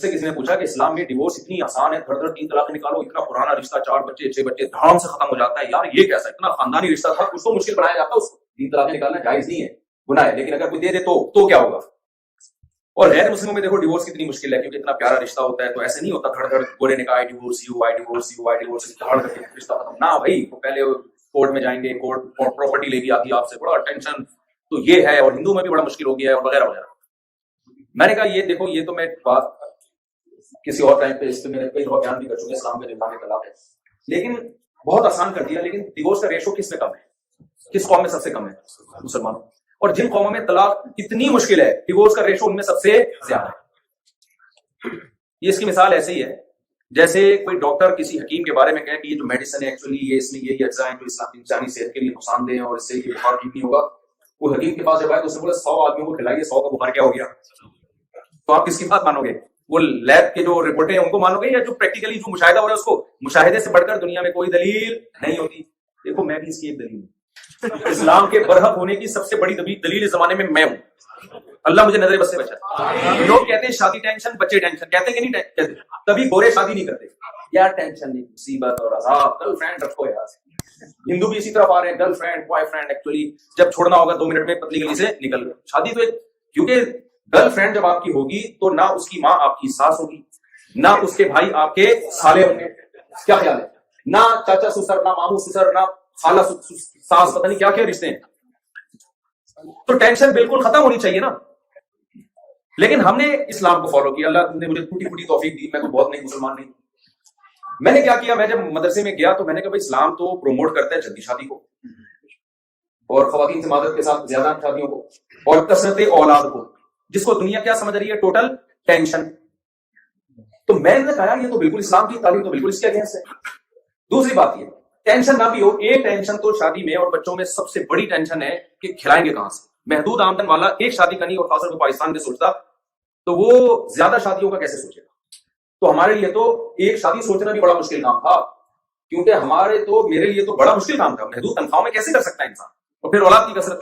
سے کسی نے پوچھا کہ اسلام میں ڈیورس اتنی آسان ہے, دھڑ 3 طلاق نکالو, اتنا پرانا رشتہ 4 بچے 6 بچے دھام سے ختم ہو جاتا ہے, یار یہ کیسا اتنا خاندانی رشتہ تھا, اس کو مشکل بنایا جاتا ہے, اس کو 3 طلاق نکالنا جائز نہیں ہے, گناہ ہے, لیکن اگر کوئی دے دے تو کیا ہوگا. اور غیر مسلموں میں دیکھو ڈیورس کتنی مشکل ہے, کیونکہ اتنا پیارا رشتہ ہوتا ہے, تو ایسے نہیں ہوتا دھڑ گورے نے کہا I divorce you I divorce you I divorce دھڑ کر کے رشتہ ختم. نہ بھائی, وہ پہلے کورٹ میں جائیں گے, کورٹ پراپرٹی لے گی آتی آپ سے, بڑا ٹینشن, تو یہ ہے. اور ہندو میں بھی بڑا مشکل ہو گیا ہے, اور وغیرہ وغیرہ. میں نے کہا یہ دیکھو, یہ تو میں بات کسی اور ٹائم پہ اس پہ میں نے کئی دفعہ بیان بھی کر چکے, اسلام میں نکاح طلاق ہے, لیکن بہت آسان کر دیا. لیکن ڈیورس کا ریشو کس میں کم ہے, کس قوم میں سب سے کم ہے؟ مسلمانوں. اور جن قوموں میں طلاق اتنی مشکل ہے, ڈیورس کا ریشو ان میں سب سے زیادہ ہے. یہ اس کی مثال ایسے ہی ہے جیسے کوئی ڈاکٹر کسی حکیم کے بارے میں کہے کہ یہ جو میڈیسن ہے ایکچولی یہ اس میں یہ اجزاء ہیں جو انسانی صحت کے لیے نقصان دہ ہیں, اور اس سے یہ بخار ٹھیک نہیں ہوگا. وہ حکیم کے پاس جب آئے تو اس نے بولا 100 آدمیوں کو کھلائیے, 100 کا بخار کیا ہو گیا. تو آپ کس کی بات مانو گے, وہ لیب کے جو رپورٹیں ہیں ان کو مانو گے, یا جو پریکٹیکلی جو مشاہدہ ہو رہا ہے اس کو؟ مشاہدے سے بڑھ کر دنیا میں کوئی دلیل نہیں ہوتی. دیکھو میں بھی اس کی ایک دلیل ہوں, اسلام کے برحق ہونے کی سب سے بڑی دلیل اس زمانے میں ہوں. اللہ مجھے نظر بس سے بچا. لوگ کہتے ہیں شادی ٹینشن, بچے ٹینشن, کہتے ہیں کہ نہیں کہتے, تبھی گورے شادی نہیں کرتے. یار ٹینشن نہیں, مصیبت اور عذاب, گرل فرینڈ رکھو یار. ہندو بھی اسی طرف آ رہے ہیں, girl friend boy friend, actually جب چھوڑنا ہوگا 2 منٹ میں پتلی گلی سے نکل گئے. شادی تو ایک, کیونکہ گرل فرینڈ جب آپ کی ہوگی تو نہ اس کی ماں آپ کی ساس ہوگی, نہ اس کے بھائی آپ کے سالے ہوں گے, کیا خیال ہے, نہ چاچا سسر, نہ ماموں سسر, نہ خالہ ساس, پتہ نہیں کیا کیا رشتے ہیں. تو ٹینشن بالکل ختم ہونی چاہیے نا. لیکن ہم نے اسلام کو فالو کیا, اللہ نے مجھے ٹوٹی پھوٹی توفیق دی, میں تو بہت نہیں مسلمان نہیں. میں نے کیا کیا, میں جب مدرسے میں گیا تو میں نے کہا بھائی اسلام تو پروموٹ کرتا ہے جلدی شادی کو, اور خواتین سے مادت کے ساتھ زیادہ شادیوں کو, اور کثرت اولاد کو, جس کو دنیا کیا سمجھ رہی ہے, ٹوٹل ٹینشن. تو میں نے کہا یہ تو بالکل اسلام کی تعلیم تو بالکل اس کے اگینسٹ ہے. دوسری بات یہ, ٹینشن نہ بھی ہو, ایک ٹینشن تو شادی میں اور بچوں میں سب سے بڑی ٹینشن ہے کہ کھلائیں گے کہاں سے. محدود آمدن والا ایک شادی کا نہیں, اور خاص طور پہ پاکستان میں سوچتا تو وہ زیادہ شادیوں کا کیسے سوچے گا. تو ہمارے لیے تو ایک شادی سوچنا بھی بڑا مشکل کام تھا, کیونکہ میرے لیے تو بڑا مشکل کام تھا. محدود تنخواہوں میں کیسے کر سکتا ہے انسان, اور پھر اولاد کی کثرت.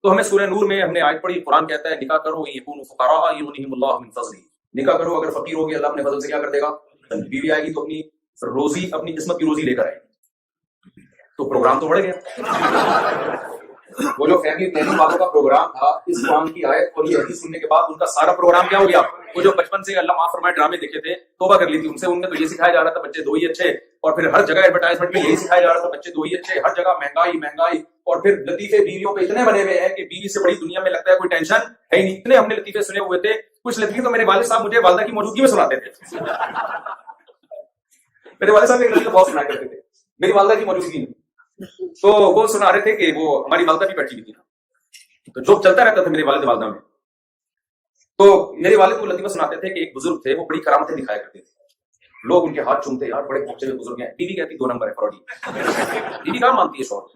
تو ہمیں سورہ نور میں ہم نے آیت پڑھی, قرآن کہتا ہے نکاح کرو یکونوا فقراء یغنیہم اللہ من فضلہ. نکاح کرو, اگر فقیر ہوگی اللہ اپنے فضل سے کیا کر دے گا, بیوی آئے گی تو اپنی روزی, اپنی قسمت کی روزی لے کر آئے گی. تو پروگرام تو بڑھ گیا. وہ جو فیملی پلاننگ والوں کا پروگرام تھا, اس قرآن کی آیت اور یہ حدیث سننے کے بعد ان کا سارا پروگرام کیا ہو گیا. وہ جو بچپن سے اللہ معاف فرمائے ڈرامے دیکھے تھے, توبہ کر لی تھی ان سے. ان میں تو یہ سکھایا جا رہا تھا بچے 2 ہی اچھے, اور پھر ہر جگہ ایڈورٹائزمنٹ میں یہی سکھایا جا رہا تھا بچے 2 ہی اچھے, ہر جگہ مہنگائی مہنگائی. اور پھر لطیفے بیویوں پہ اتنے بنے ہوئے ہیں کہ بیوی سے بڑی دنیا میں لگتا ہے کوئی ٹینشن ہے نہیں. اتنے ہم نے لطیفے سنے ہوئے تھے. کچھ لطیفے تو میرے والد صاحب مجھے والدہ کی موجودگی میں سناتے تھے. میرے والد صاحب ایک لطیفہ بہت سنایا کرتے تھے میری والدہ کی موجودگی میں. تو وہ سنا رہے تھے کہ وہ ہماری والدہ بھی بیٹھی ہوئی تھی, تو جو چلتا رہتا تھا میرے والد والدہ میں. تو میرے والد کو لطیفہ سناتے تھے کہ ایک بزرگ تھے, وہ بڑی کرامتیں دکھایا کرتے تھے. لوگ ان کے ہاتھ چومتے, یار بڑے پہنچے ہوئے بزرگ ہیں. بیوی کہتی 2 نمبر ہے فراڈی, بیوی کہاں مانتی ہے شوہر.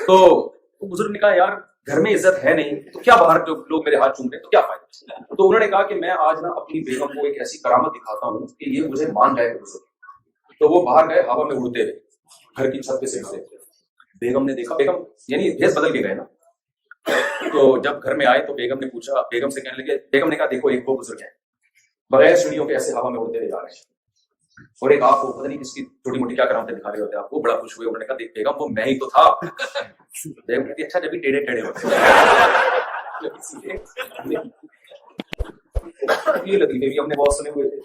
تو وہ بزرگ نے کہا یار گھر میں عزت ہے نہیں تو کیا باہر جو لوگ میرے ہاتھ چومتے ہیں تو کیا فائدہ. تو انہوں نے کہا کہ میں آج نا اپنی بیگم کو ایک ایسی کرامت دکھاتا ہوں کہ یہ مجھے مان جائے گا بزرگ. تو وہ باہر گئے ہوا میں اڑتے ہوئے, گھر کی چھت پہ سیٹتے. بیگم نے دیکھا, بیگم یعنی بھیس بدل کے گئے نا. تو جب گھر میں آئے تو بیگم نے پوچھا, بیگم سے کہنے لگے, بیگم نے کہا دیکھو ایک وہ بزرگ ہے بغیر سیڑھیوں کے ایسے ہوا میں اڑتے ہوئے جا رہے ہیں, اور ایک آپ کو پتہ نہیں کس کی چھوٹی موٹی کیا کرامتیں دکھا رہے ہوتے ہیں. آپ کو بڑا خوش ہوئے. انہوں نے کہا دیکھ بیگم وہ میں ہی تو تھا. بیگم کہتی اچھا جب ٹیڑے ٹیڑے ہوتے یہ لطیفے بھی ہم نے بہت سنے ہوئے تھے.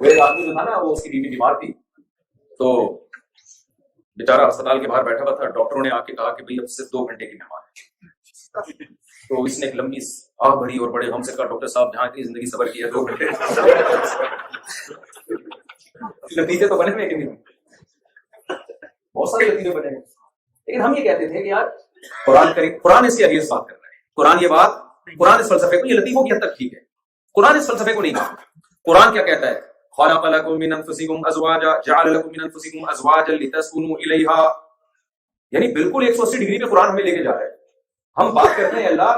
وہ ایک آدمی جو تھا نا, وہ اس کی بیوی بیمار تھی, تو بیچارہ ہسپتال کے باہر بیٹھا ہوا تھا. ڈاکٹروں نے آ کے کہا کہ بھائی اب صرف 2 گھنٹے کی مہمان ہے. تو اس نے ایک لمبی آہ بھری اور بڑے ہم سے کہا ڈاکٹر صاحب جہاں اتنی زندگی صبر کی ہے 2 گھنٹے. لطیفے تو بنے ہوئے کہ نہیں, بہت سارے لطیفے بنے ہیں. لیکن ہم یہ کہتے تھے کہ یار قرآن اس کے اگینسٹ بات کر رہا ہے. قرآن اس فلسفے کو, یہ لطیفوں کی حد تک ٹھیک ہے, قرآن اس فلسفے کو نہیں کہا. قرآن کیا کہتا ہے, خلق لكم من انفسكم ازواجا جعل لكم من انفسكم ازواجا لتسكنوا اليها. یعنی بالکل 180 ڈگری پہ قرآن ہمیں لے کے جا رہا ہے. ہم بات کرتے ہیں اللہ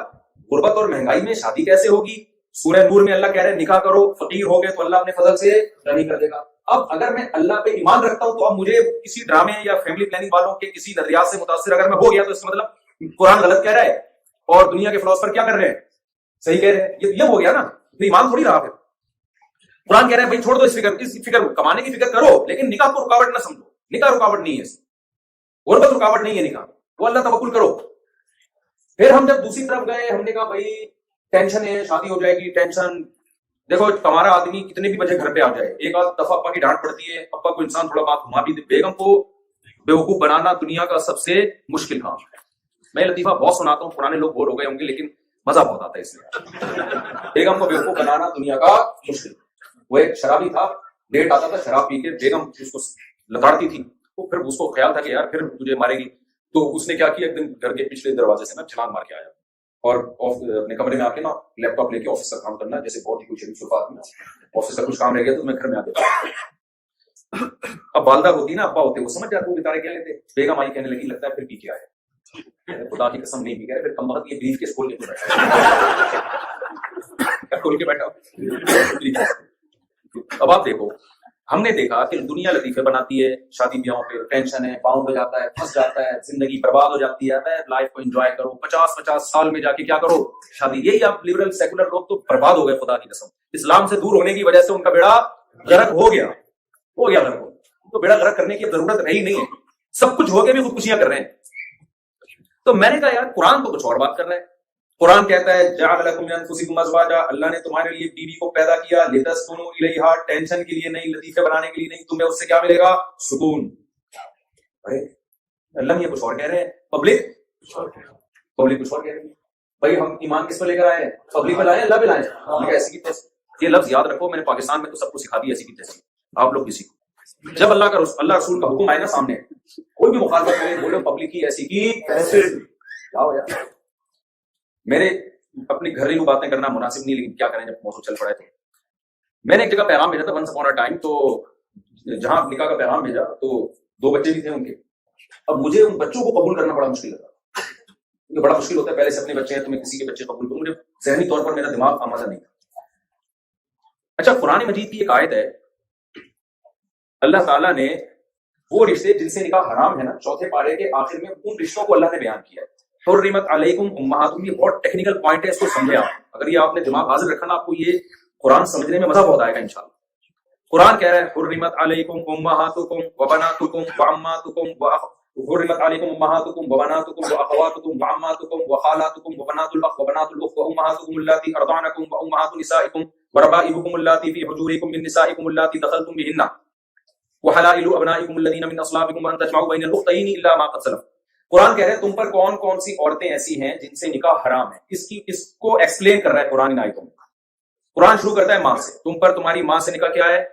غربت اور مہنگائی میں شادی کیسے ہوگی. سورہ نور میں اللہ کہہ رہے ہیں نکاح کرو, فقیر ہو گئے تو اللہ اپنے فضل سے غنی کر دے گا. اب اگر میں اللہ پہ ایمان رکھتا ہوں تو اب مجھے کسی ڈرامے یا فیملی پلاننگ والوں کے کسی نظریات سے متاثر اگر میں ہو گیا تو اس کا مطلب قرآن غلط کہہ رہا ہے اور دنیا کے فلاسفر کیا کر رہے ہیں, صحیح کہہ رہے ہیں. یہ ہو گیا نا, ایمان تھوڑی رہا. قرآن کہہ رہے ہیں بھائی چھوڑ دو اس فکر کمانے کی فکر کرو لیکن نکاح کو رکاوٹ نہ سمجھو. نکاح رکاوٹ نہیں ہے، غربت رکاوٹ نہیں ہے نکاح، وہ اللہ توکل کرو. پھر ہم جب دوسری طرف گئے ہم نے کہا بھائی ٹینشن ہے، شادی ہو جائے گی ٹینشن. دیکھو ہمارا آدمی کتنے بھی بجے گھر پہ آ جائے ایک آدھ دفعہ ابا کی ڈانٹ پڑتی ہے، ابا کو انسان تھوڑا بات گھما بھی دے. بیگم کو بیوقوف بنانا دنیا کا سب سے مشکل کام ہے. میں لطیفہ بہت سناتا ہوں، پرانے لوگ بور ہو گئے ہوں گے لیکن مزہ بہت آتا ہے اس لیے. بیگم کو بیوقوف بنانا دنیا کا مشکل. وہ ایک شرابی تھا، ڈیٹ آتا تھا شراب پی کے، بیگم اس کو لتاڑتی تھی، تو پھر اس کو خیال تھا کہ یار پھر تجھے مارے گی. تو اس نے کیا کیا، ایک دن گھر کے پچھلے دروازے سے نا چھلانگ مار کے آیا اور اپنے کمرے میں آ کے نا لیپ ٹاپ لے کے آفس کا کام کرنا، جیسے بہت ہی کچھ شریف شفا آدمی آفس کا کچھ کام رہ گیا تو میں گھر میں آ گیا. اب والدہ ہوتی نا ابا ہوتے وہ سمجھ جاتے وہ بتارے کیا لیتے. بیگم آئی کہنے لگی لگتا ہے پھر پی کے آئے. خدا کی قسم نہیں پی کے آئے. پھر کم وقت یہ بریف کیس کھول کے بیٹھا. اب آپ دیکھو ہم نے دیکھا کہ دنیا لطیفے بناتی ہے، شادی بیاہوں پہ ٹینشن ہے، باؤنڈ ہو جاتا ہے، پھنس جاتا ہے، زندگی برباد ہو جاتی ہے. لائف کو انجوائے کرو، 50 سال میں جا کے کیا کرو شادی. یہی آپ لبرل سیکولر لوگ تو برباد ہو گئے خدا کی قسم. اسلام سے دور ہونے کی وجہ سے ان کا بیڑا غرق ہو گیا غرق. تو بیڑا غرق کرنے کی ضرورت رہی نہیں ہے، سب کچھ ہو کے بھی خودکشیاں کر رہے ہیں. تو میں نے کہا یار قرآن تو کچھ اور بات کر رہا ہے. قرآن کہتا ہے جعل لکم من انفسکم ازواجا، اللہ نے تمہارے لیے بیوی کو پیدا کیا، لتسکنوا الیہا، ٹینشن کے لیے نہیں، لطیفے بنانے کے لیے نہیں. تمہیں اس سے کیا ملے گا؟ سکون. ارے اللہ یہ کچھ اور کہہ رہے ہیں، پبلک کچھ اور کہہ رہی ہے. بھائی ہم ایمان کس پہ لے کر آئے ہیں؟ پبلک پہ لائے، اللہ پہ لائے. ایسی کی تیسی. یہ لفظ یاد رکھو، میں نے پاکستان میں تو سب کو سکھا دی ایسی کی تیسی. آپ لوگ کسی کو جب اللہ رسول کا حکم آئے نا سامنے، کوئی بھی مخالفت کرے بولے پبلک کی ایسی کی تیسی. کیا ہو یار، میرے اپنی گھریلو باتیں کرنا مناسب نہیں لیکن کیا کریں جب موضوع چل پڑا ہے. تو میں نے ایک جگہ پیغام بھیجا تھا ونس اپون اے ٹائم، تو جہاں نکاح کا پیغام بھیجا تو 2 بچے بھی تھے ان کے. اب مجھے ان بچوں کو قبول کرنا بڑا مشکل لگا کیونکہ بڑا مشکل ہوتا ہے پہلے سے اپنے بچے ہیں تو میں کسی کے بچے قبول کروں، مجھے ذہنی طور پر میرا دماغ آمادہ نہیں تھا. اچھا قرآن مجید کی ایک آیت ہے، اللہ تعالیٰ نے وہ رشتے جن سے نکاح حرام ہے نا، 4 پارے کے آخر میں ان رشتوں کو اللہ نے بیان کیا ہے. حرمت علیکم امہاتکم، یہ بہت ٹیکنیکل پوائنٹ ہے، اس کو سمجھے آپ. اگر یہ آپ نے دماغ حاضر رکھا نا آپ کو یہ قرآن سمجھنے میں مزہ بہت آئے گا انشاءاللہ. قرآن کہہ رہا ہے حرمت علیکم امہاتکم وبناتکم وعماتکم حرمت علیکم امہاتکم وبناتکم واخواتکم وعماتکم وخالاتکم وبنات الاخ وبنات الاخت وامہاتکم اللاتی ارضعنکم وامہات نسائکم وربائبکم اللاتی فی حجورکم من نسائکم اللاتی دخلتم بہن وحلائل ابنائکم الذین من اصلابکم وان تجمعوا بین الاختین الا ما قد سلف. قرآن کہہ رہے ہیں تم پر کون کون سی عورتیں ایسی ہیں جن سے نکاح حرام ہے. اس کو ایکسپلین کر رہا ہے قرآن آیتوں میں. قرآن شروع کرتا ہے ماں سے، تم پر تمہاری ماں سے نکاح کیا ہے؟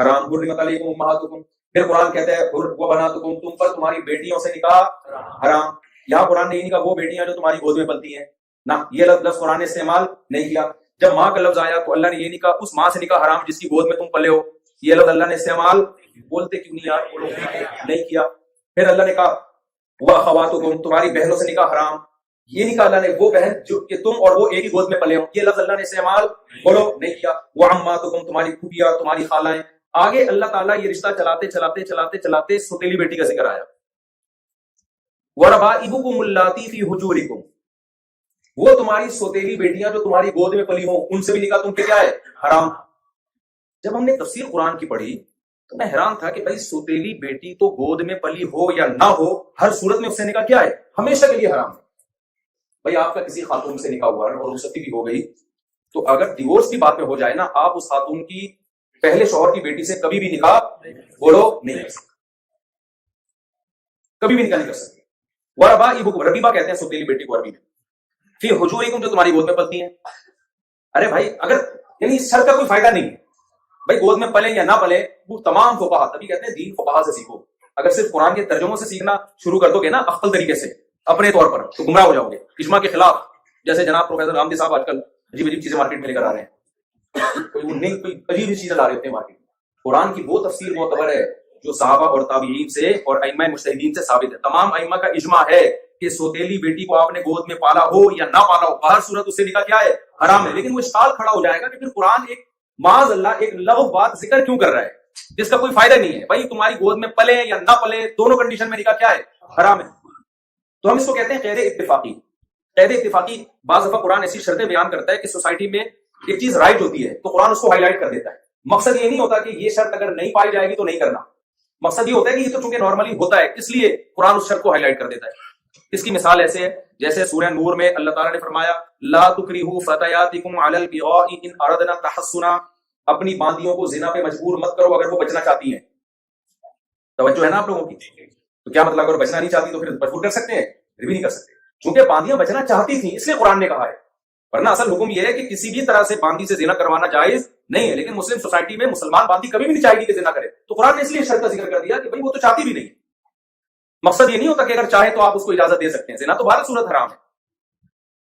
حرام. حرمت علیکم امہاتکم. پھر قرآن کہتا ہے وبناتکم، تم پر تمہاری بیٹیوں سے نکاح حرام. یہاں قرآن نے نہیں کہا وہ بیٹیاں جو تمہاری گود میں پلتی ہیں، نہ یہ لفظ قرآن نے استعمال نہیں کیا. جب ماں کا لفظ آیا تو اللہ نے یہ نہیں کہا اس ماں سے نکاح حرام جس کی گود میں تم پلے ہو، یہ لفظ اللہ نے استعمال بولتے کیوں نہیں یار بولو نہیں کیا. پھر اللہ نے کہا وَأَخَوَاتُكُمْ، تمہاری بہنوں سے نکاح حرام، یہ نہیں کہا اللہ نے وہ بہن جو کہ تم اور وہ ایک ہی گود میں پلے ہو، یہ لفظ اللہ نے استعمال بولو نہیں کیا. وَعَمَّاتُكُمْ، تمہاری پھوپھیاں تمہاری خالائیں. آگے اللہ تعالیٰ یہ رشتہ چلاتے چلاتے چلاتے چلاتے سوتیلی بیٹی کا ذکر آیا. وَرَبَائِبُكُمُ اللَّاتِي فِي حُجُورِكُمْ، وہ تمہاری سوتیلی بیٹیاں جو تمہاری گود میں پلی ہوں ان سے بھی نکاح تم کے کیا ہے؟ حرام. جب ہم نے تفسیر قرآن کی پڑھی تو میں حیران تھا کہ بھائی سوتیلی بیٹی تو گود میں پلی ہو یا نہ ہو ہر صورت میں اس سے نکاح کیا ہے؟ ہمیشہ کے لیے حرام ہے. بھائی آپ کا کسی خاتون سے نکاح ہوا اور رخصتی بھی ہو گئی تو اگر ڈیورس کی بات میں ہو جائے نا، آپ اس خاتون کی پہلے شوہر کی بیٹی سے کبھی بھی نکاح بولو نہیں کر سکتے، کبھی بھی نکاح نہیں کر سکتے. وَرَبَائِبُكُمْ، ربیبہ کہتے ہیں سوتیلی بیٹی کو عربی میں. فی حجورکم، جو تمہاری گود میں پلتی ہیں. ارے بھائی اگر یعنی سر کا کوئی فائدہ نہیں ہے بھائی گود میں پلے یا نہ پلے، وہ تمام فقہا، تبھی کہتے ہیں دین فقہا سے سیکھو. اگر صرف قرآن کے ترجموں سے سیکھنا شروع کر دو گے نا اخفل طریقے سے اپنے طور پر تو گمراہ ہو جاؤ گے اجماع کے خلاف. جیسے جناب پروفیسر رامدی صاحب آج کل عجیب عجیب چیزیں مارکیٹ میں لے کر آ رہے ہیں، کوئی عجیب چیزیں لا رہے ہوتے ہیں مارکیٹ میں. قرآن کی وہ تفسیر معتبر ہے جو صحابہ اور تابعین سے اور ائمہ مجتہدین سے ثابت ہے. تمام ائمہ کا اجماع ہے کہ سوتیلی بیٹی کو آپ نے گود میں پالا ہو یا نہ پالا ہو، ہر صورت اس سے نکاح کیا ہے؟ حرام ہے. لیکن وہ اشکال کھڑا ہو جائے گا کہ پھر قرآن ایک معاذ اللہ ایک لغو بات ذکر کیوں کر رہا ہے جس کا کوئی فائدہ نہیں ہے. بھائی تمہاری گود میں پلے یا نہ پلے دونوں کنڈیشن میں نکاح کیا ہے؟ حرام ہے. تو ہم اس کو کہتے ہیں قید اتفاقی. قید اتفاقی بعض دفعہ قرآن ایسی شرطیں بیان کرتا ہے کہ سوسائٹی میں ایک چیز رائٹ ہوتی ہے تو قرآن اس کو ہائی لائٹ کر دیتا ہے. مقصد یہ نہیں ہوتا کہ یہ شرط اگر نہیں پائی جائے گی تو نہیں کرنا، مقصد یہ ہوتا ہے کہ یہ تو چونکہ نارملی ہوتا ہے، اس لیے قرآن اس شرط کو ہائی لائٹ کر دیتا ہے۔ اس کی مثال ایسے ہے جیسے سورہ نور میں اللہ تعالیٰ نے فرمایا لا تکرہوا فتیاتکم علی البغاء ان اردنا تحصنا، اپنی باندیوں کو زنا پہ مجبور مت کرو اگر وہ بچنا چاہتی ہیں۔ توجہ ہے نا آپ لوگوں کی؟ تو کیا مطلب اگر بچنا نہیں چاہتی تو پھر مجبور کر سکتے ہیں؟ پھر بھی نہیں کر سکتے، چونکہ باندیاں بچنا چاہتی تھیں اس لیے قرآن نے کہا ہے، ورنہ اصل حکم یہ ہے کہ کسی بھی طرح سے باندی سے زنا کروانا جائز نہیں ہے، لیکن مسلم سوسائٹی میں مسلمان باندی کبھی بھی نہیں چاہے گی کہ زنا کرے، تو قرآن نے اس لیے شرط کا ذکر کر دیا کہ بھئی وہ تو چاہتی بھی نہیں۔ مقصد یہ نہیں ہوتا کہ اگر چاہے تو آپ اس کو اجازت دے سکتے ہیں، زنا تو بہر صورت حرام ہے۔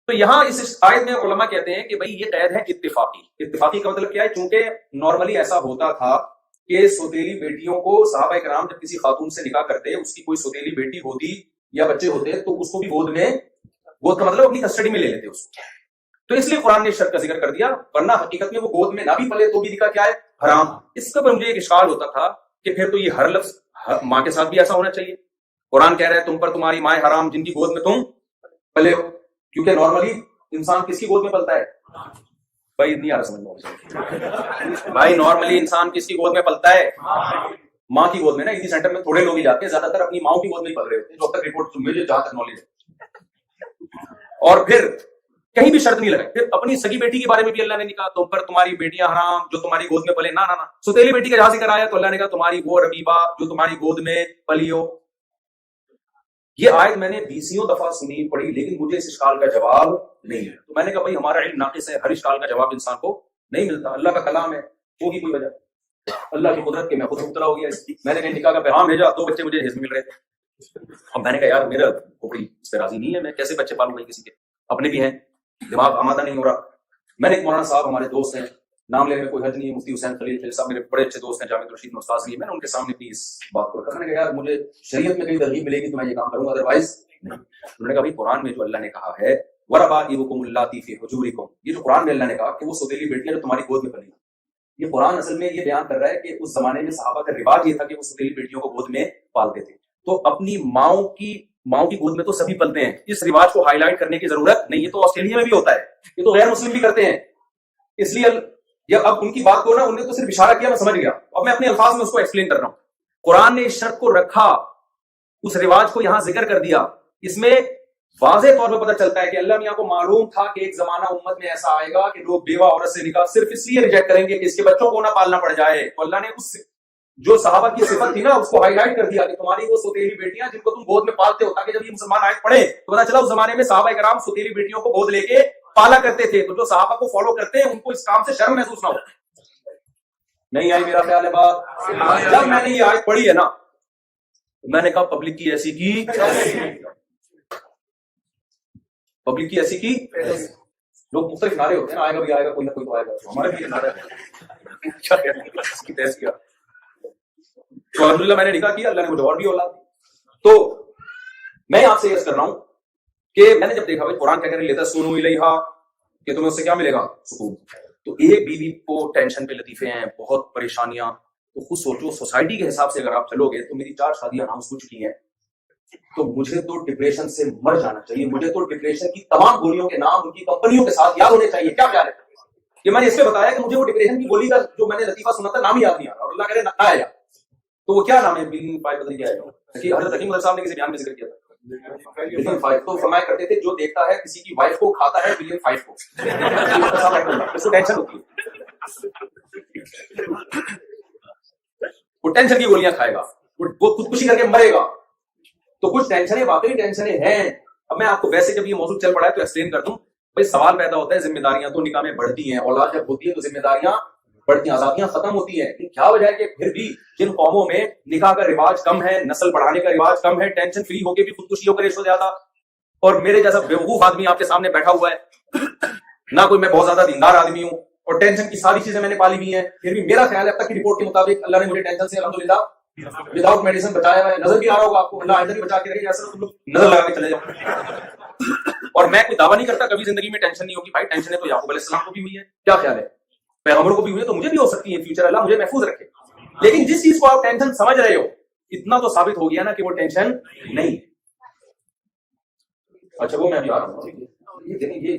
تو یہاں اس آیت میں علماء کہتے ہیں کہ بھئی یہ قید ہے اتفاقی۔ اتفاقی کا مطلب کیا ہے؟ چونکہ نارملی ایسا ہوتا تھا کہ سوتیلی بیٹیوں کو صحابہ کرام جب کسی خاتون سے نکاح کرتے، اس کی کوئی سوتیلی بیٹی ہوتی یا بچے ہوتے تو اس کو بھی گود کا مطلب اپنی کسٹڈی میں لے لیتے اس کو، تو اس لیے قرآن نے شرط کا ذکر کر دیا، ورنہ حقیقت میں وہ گود میں نہ بھی پلے تو بھی نکاح کیا ہے؟ حرام۔ اس کا پر مجھے ایک اشکال ہوتا تھا کہ پھر تو یہ ہر لفظ ماں کے ساتھ بھی ایسا ہونا چاہیے؟ قرآن کہہ رہا ہے تم پر تمہاری مائیں حرام جن کی گود میں تم پلے ہو، کیونکہ نارملی انسان کس کی گود میں پلتا ہے؟ بھائی نہیں آ رہا سمجھ میں بھائی، نارملی انسان کس کی گود میں پلتا ہے؟ ماں کی گود میں نا۔ ایڈی سینٹر میں تھوڑے لوگ ہی جاتے ہیں، زیادہ تر اپنی ماں کی گود میں ہی پل رہے ہوتے ہیں، جو اب تک رپورٹ مجھے جہاں تک نالج ہے۔ اور پھر کہیں بھی شرط نہیں لگائی، پھر اپنی سگی بیٹی کے بارے میں بھی اللہ نے کہا تم پر تمہاری بیٹیاں حرام جو تمہاری گود میں پلے، نہ نہ نہ۔ سوتیلی بیٹی کا جہاں ذکر آیا تو اللہ نے کہا تمہاری وہ ربیبہ جو تمہاری گود میں پلی ہو۔ یہ آیت میں نے بیسیوں دفعہ سنی پڑھی، لیکن مجھے اس اشکال کا جواب نہیں ہے، تو میں نے کہا بھائی ہمارا علم ناقص ہے، ہر اشکال کا جواب انسان کو نہیں ملتا، اللہ کا کلام ہے، ہوگی کوئی وجہ، اللہ کی قدرت کے میں خود مبتلا ہو گیا۔ میں نے کہیں نکاح کا پیغام بھیجا، 2 بچے مجھے حزب مل رہے تھے، اب میں نے کہا یار میرا کوئی اس پہ راضی نہیں ہے، میں کیسے بچے پالوں گا کسی کے، اپنے بھی ہیں، دماغ آمادہ نہیں ہو رہا۔ میں نے ایک مولانا صاحب ہمارے دوست ہیں، نام لینے میں کوئی حرج نہیں ہے، مفتی حسین خلیل صاحب میرے بڑے اچھے دوست ہیں، جامعہ الرشید میں استاذ بھی ہیں، میں نے ان کے سامنے بھی اس بات کو رکھا، میں نے کہا یار مجھے شریعت میں کہیں ترغیب ملے گی تو میں یہ کام کروں گا، ادروائز نہیں۔ انہوں نے کہا بھائی قرآن میں جو اللہ نے کہا ہے وَرَبَائِبُكُمُ اللَّاتِي فِي حُجُورِكُمْ، یہ جو قرآن میں اللہ نے کہا کہ وہ سوتیلی بیٹیاں جو تمہاری گود میں پلی، یہ قرآن اصل میں یہ بیان کر رہا ہے کہ اس زمانے میں صحابہ کا رواج یہ تھا کہ وہ سوتیلی بیٹیوں کو گود میں پالتے تھے، تو اپنی ماؤں کی گود میں تو سبھی پلتے ہیں، اس رواج کو ہائی لائٹ کرنے کی ضرورت نہیں، یہ تو آسٹریلیا میں بھی ہوتا ہے، یہ تو غیر مسلم بھی کرتے ہیں، اس لیے اب ان کی بات کو نا انہوں نے تو صرف اشارہ کیا، میں سمجھ گیا، اب میں اپنے الفاظ میں اس کو ایکسپلین کر رہا ہوں۔ قرآن نے اس شرط کو رکھا، اس رواج کو یہاں ذکر کر دیا، اس میں واضح طور پہ پتہ چلتا ہے کہ اللہ میاں کو معلوم تھا کہ ایک زمانہ امت میں ایسا آئے گا کہ لوگ بیوہ عورت سے نکاح صرف اس لیے ریجیکٹ کریں گے کہ اس کے بچوں کو نہ پالنا پڑ جائے، تو اللہ نے اس جو صحابہ کی صفت تھی نا اس کو ہائی لائٹ کر دیا کہ تمہاری وہ سوتیلی بیٹیاں جن کو تم گود میں پالتے ہو، تاکہ جب یہ مسلمان آیت پڑھے تو پتا چلا اس زمانے میں صحابہ کرام سوتیلی بیٹیوں کو گود لے کے پالا کرتے تھے، تو جو صحابہ کو فالو کرتے ہیں ان کو اس کام سے شرم محسوس نہ ہو۔ نہیں آئی میرا خیال ہے بات؟ جب میں نے یہ آیت پڑھی ہے نا میں نے کہا پبلک کی ایسی کی پبلک کی ایسی کی، لوگ مختلف نعرے ہوتے ہیں نا، آئے گا بھی آئے گا، کوئی نہ کوئی تو آئے گا، ہمارا بھی یہ نعرہ ہے۔ تو الحمدللہ میں نے نکاح کیا، اللہ نے مجھے اور بھی اولاد دی۔ تو میں آپ سے یہ عرض کر رہا ہوں کہ میں نے جب دیکھا بھائی قرآن کیا کہنے لیتا سنو الیہا کہ تمہیں اس سے کیا ملے گا؟ سکون، تو ایک بیوی کو ٹینشن پہ لطیفے ہیں، بہت پریشانیاں، تو خود سوچو سوسائٹی کے حساب سے اگر آپ چلو گے تو میری 4 شادیاں اناؤنس ہو چکی ہیں، تو مجھے تو ڈپریشن سے مر جانا چاہیے، مجھے تو ڈپریشن کی تمام گولیوں کے نام ان کی کمپنیوں کے ساتھ یاد ہونے چاہیے۔ کیا خیال ہے؟ کہ میں نے اس سے بتایا کہ مجھے وہ ڈپریشن کی گولی کا جو میں نے لطیفہ سنا تھا نام ہی یاد نہیں آ رہا، اور اللہ کرے نہ آیا، تو وہ کیا نام ہے؟ بلنگ 5 پتہ نہیں کیا ہے، کہ حضرت حکیم صاحب نے کسی بیان میں ذکر کیا تھا بلنگ 5، تو فرمایا کرتے تھے جو دیکھتا ہے کسی کی وائف کو کھاتا ہے بلنگ 5 کو، اس کو ٹینشن ہوتی ہے، وہ ٹینشن کی گولیاں کھائے گا، وہ خودکشی کر کے مرے گا۔ تو کچھ ٹینشنیں واقعی ٹینشنیں ہیں۔ اب میں آپ کو ویسے جب یہ موضوع چل پڑا ہے تو ایکسپلین کر دوں، بھائی سوال پیدا ہوتا ہے ذمہ داریاں تو نکاح میں بڑھتی ہیں، اولاد جب ہوتی ہے تو ذمہ داریاں بڑھتی ہیں، آزادیاں ختم ہوتی ہیں، لیکن کیا وجہ ہے کہ پھر بھی جن قوموں میں نکاح کا رواج کم ہے، نسل بڑھانے کا رواج کم ہے، ٹینشن فری ہو کے بھی خودکشیوں کا ریشو زیادہ، اور میرے جیسا بیوقوف آدمی آپ کے سامنے بیٹھا ہوا ہے، نہ کوئی میں بہت زیادہ دیندار آدمی ہوں، اور ٹینشن کی ساری چیزیں میں نے پالی ہوئی ہیں، پھر بھی میرا خیال ہے اب تک کی رپورٹ کے مطابق اللہ نے مجھے ٹینشن سے الحمدللہ وداؤٹ میڈیسن بچایا ہے۔ نظر بھی آ رہا ہوگا آپ کو، اللہ آئندہ بھی بچا کے رہے، ایسا تم لوگ نظر لگا کے چلے جاؤ۔ اور میں کوئی دعویٰ نہیں کرتا کبھی زندگی میں ٹینشن نہیں ہوگی، بھائی ٹینشن تو یعقوب علیہ السلام کو بھی ہوئی ہے، کیا خیال ہے؟ پیغمبروں کو بھی ہوئی ہے، تو مجھے بھی ہو سکتی ہے، فیوچر اللہ مجھے محفوظ رکھے، لیکن جس چیز کو آپ ٹینشن سمجھ رہے ہو اتنا تو ثابت ہو گیا نا کہ وہ ٹینشن نہیں۔ اچھا وہ میں ابھی آ رہا ہوں، یہ دیکھیں یہ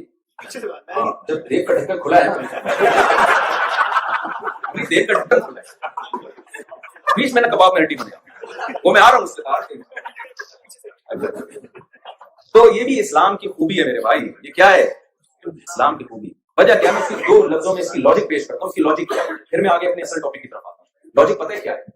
جب بریک کا ڈھکن کھلا ہے نا میری دیکھ کر ڈھکن کھل جائے، بیچ میں نے کباب میں ہڈی بن گیا، وہ میں آ رہا ہوں اس کے بعد۔ تو یہ بھی اسلام کی خوبی ہے میرے بھائی، یہ کیا ہے اسلام کی خوبی؟ وجہ کیا؟ میں صرف دو لفظوں میں اس کی لاجک پیش کرتا ہوں، اس کی لاجک کیا ہے، پھر میں آگے اپنے اصل ٹاپک کی طرف آتا ہوں۔ لاجک پتہ ہے کیا ہے؟